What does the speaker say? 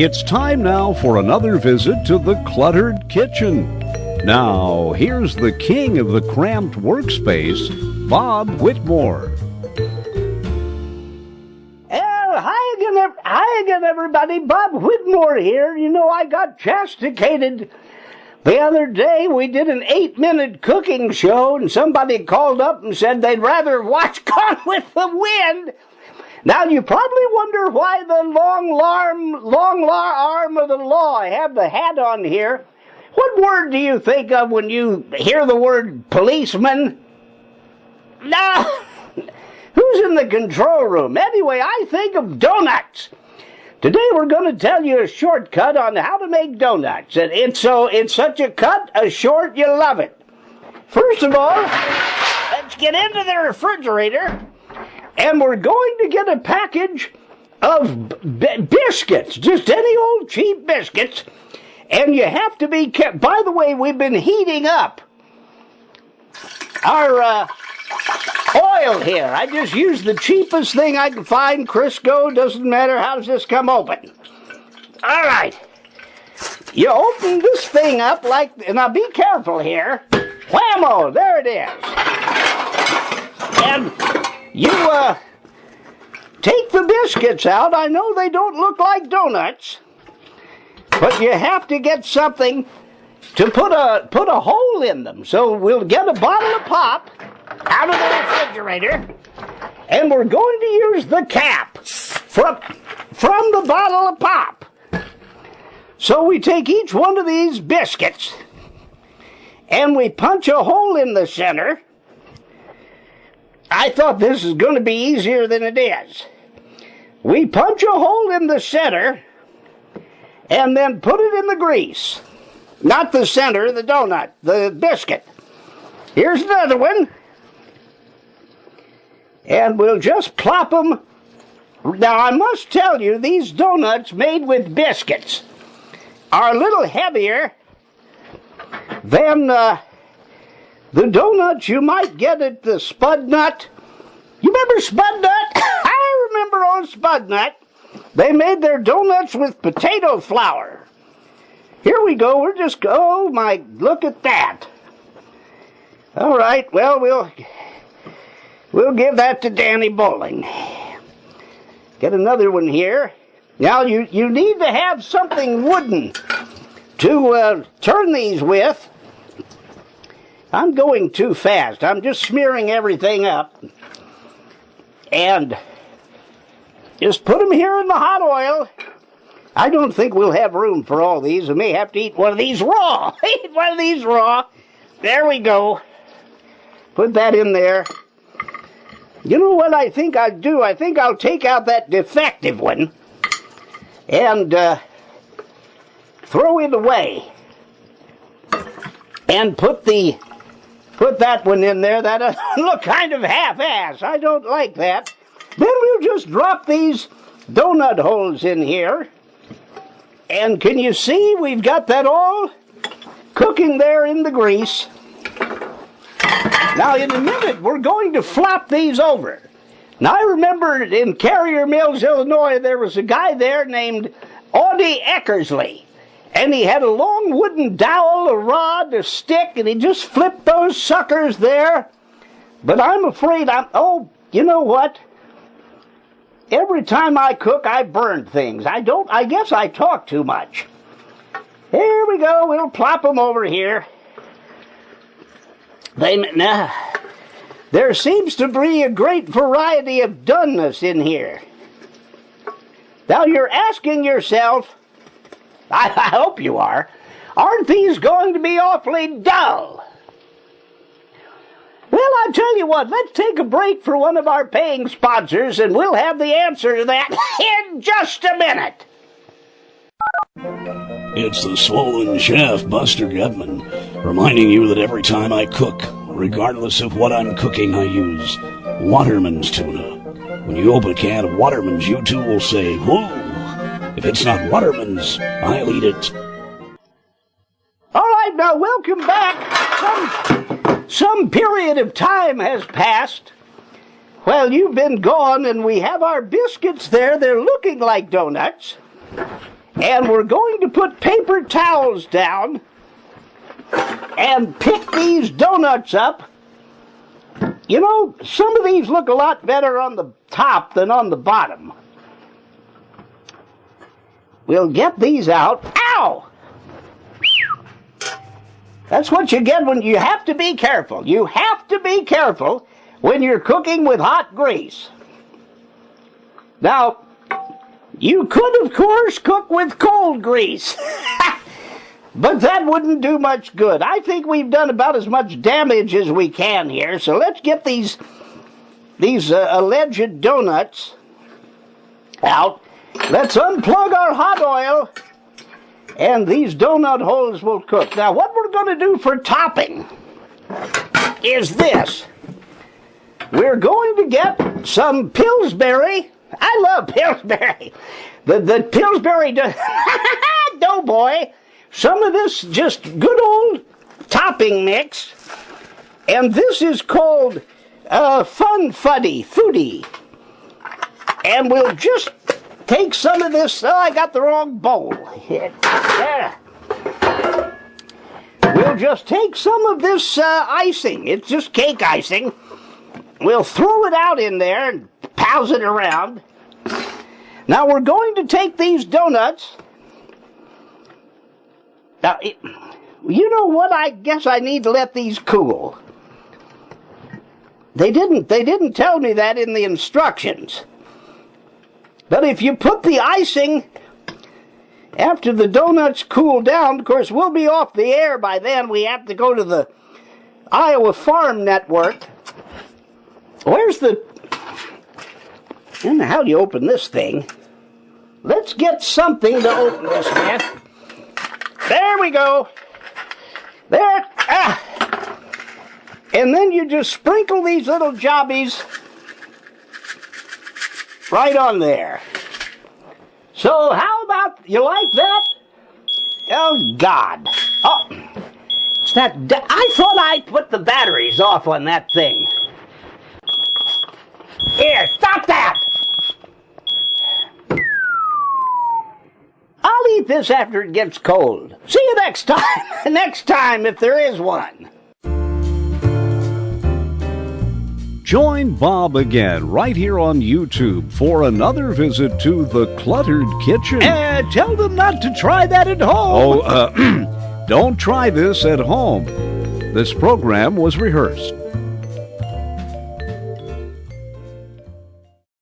It's time now for another visit to the Cluttered Kitchen. Now, here's the king of the cramped workspace, Bob Whitmore. Hi again, everybody. Bob Whitmore here. You know, I got castigated the other day. We did an 8-minute cooking show, and somebody called up and said they'd rather watch Gone with the Wind. Now, you probably wonder why the long arm of the law. I have the hat on here. What word do you think of when you hear the word policeman? No. Who's in the control room? Anyway, I think of donuts. Today we're going to tell you a shortcut on how to make donuts. And it's such a cut, a short, you love it. First of all, let's get into the refrigerator. And we're going to get a package of biscuits. Just any old cheap biscuits. And you have to be kept. By the way, we've been heating up our oil here. I just used the cheapest thing I could find. Crisco, doesn't matter. How does this come open? All right. You open this thing up like, and now be careful here. Whammo, there it is. And you take the biscuits out. I know they don't look like donuts, but you have to get something to put a hole in them. So we'll get a bottle of pop out of the refrigerator, and we're going to use the cap from the bottle of pop. So we take each one of these biscuits, and we punch a hole in the center. I thought this is going to be easier than it is. We punch a hole in the center, and then put it in the grease. Not the center, the donut, the biscuit. Here's another one. And we'll just plop them. Now, I must tell you, these donuts made with biscuits are a little heavier than the donuts you might get at the Spud Nut. You remember Spud Nut? I remember old Spud Nut. They made their donuts with potato flour. Here we go. Oh my, look at that. All right, well, we'll give that to Danny Bowling. Get another one here. Now, you need to have something wooden to turn these with. I'm going too fast. I'm just smearing everything up. And just put them here in the hot oil. I don't think we'll have room for all these. We may have to eat one of these raw. Eat one of these raw. There we go. Put that in there. You know what I think I'll do? I think I'll take out that defective one and throw it away. And put that one in there. That'll look kind of half-ass. I don't like that. Then we'll just drop these donut holes in here. And can you see we've got that all cooking there in the grease? Now, in a minute, we're going to flop these over. Now, I remember in Carrier Mills, Illinois, there was a guy there named Audie Eckersley. And he had a long wooden dowel, a rod, a stick, and he just flipped those suckers there. But I'm afraid you know what? Every time I cook, I burn things. I guess I talk too much. Here we go. We'll plop them over here. There seems to be a great variety of doneness in here. Now, you're asking yourself, I hope you are, aren't these going to be awfully dull? Well, I'll tell you what, let's take a break for one of our paying sponsors, and we'll have the answer to that in just a minute. It's the Swollen Chef, Buster Gutman, reminding you that every time I cook, regardless of what I'm cooking, I use Waterman's tuna. When you open a can of Waterman's, you too will say, whoa. If it's not Waterman's, I'll eat it. All right, now welcome back. Some period of time has passed. Well, you've been gone, and we have our biscuits there. They're looking like donuts. And we're going to put paper towels down and pick these donuts up. You know, some of these look a lot better on the top than on the bottom. We'll get these out. Ow! That's what you get when you have to be careful. You have to be careful when you're cooking with hot grease. Now, you could, of course, cook with cold grease. But that wouldn't do much good. I think we've done about as much damage as we can here. So let's get these alleged donuts out. Let's unplug our hot oil, and these donut holes will cook. Now, what we're going to do for topping is this. We're going to get some Pillsbury. I love Pillsbury. The Pillsbury Doughboy. Some of this just good old topping mix. And this is called Fun Fuddy Foodie. And we'll just take some of this. Oh, I got the wrong bowl. There. We'll just take some of this icing. It's just cake icing. We'll throw it out in there and pause it around. Now we're going to take these donuts. Now, you know what? I guess I need to let these cool. They didn't tell me that in the instructions. But if you put the icing after the donuts cool down, of course, we'll be off the air by then. We have to go to the Iowa Farm Network. Where's the... And how do you open this thing? Let's get something to open this with. There we go. There. Ah. And then you just sprinkle these little jobbies right on there. So how about, you like that? Oh, God. Oh, it's that... I thought I put the batteries off on that thing. Here, stop that! I'll eat this after it gets cold. See you next time. Next time, if there is one. Join Bob again right here on YouTube for another visit to the Cluttered Kitchen. Tell them not to try that at home. Don't try this at home. This program was rehearsed.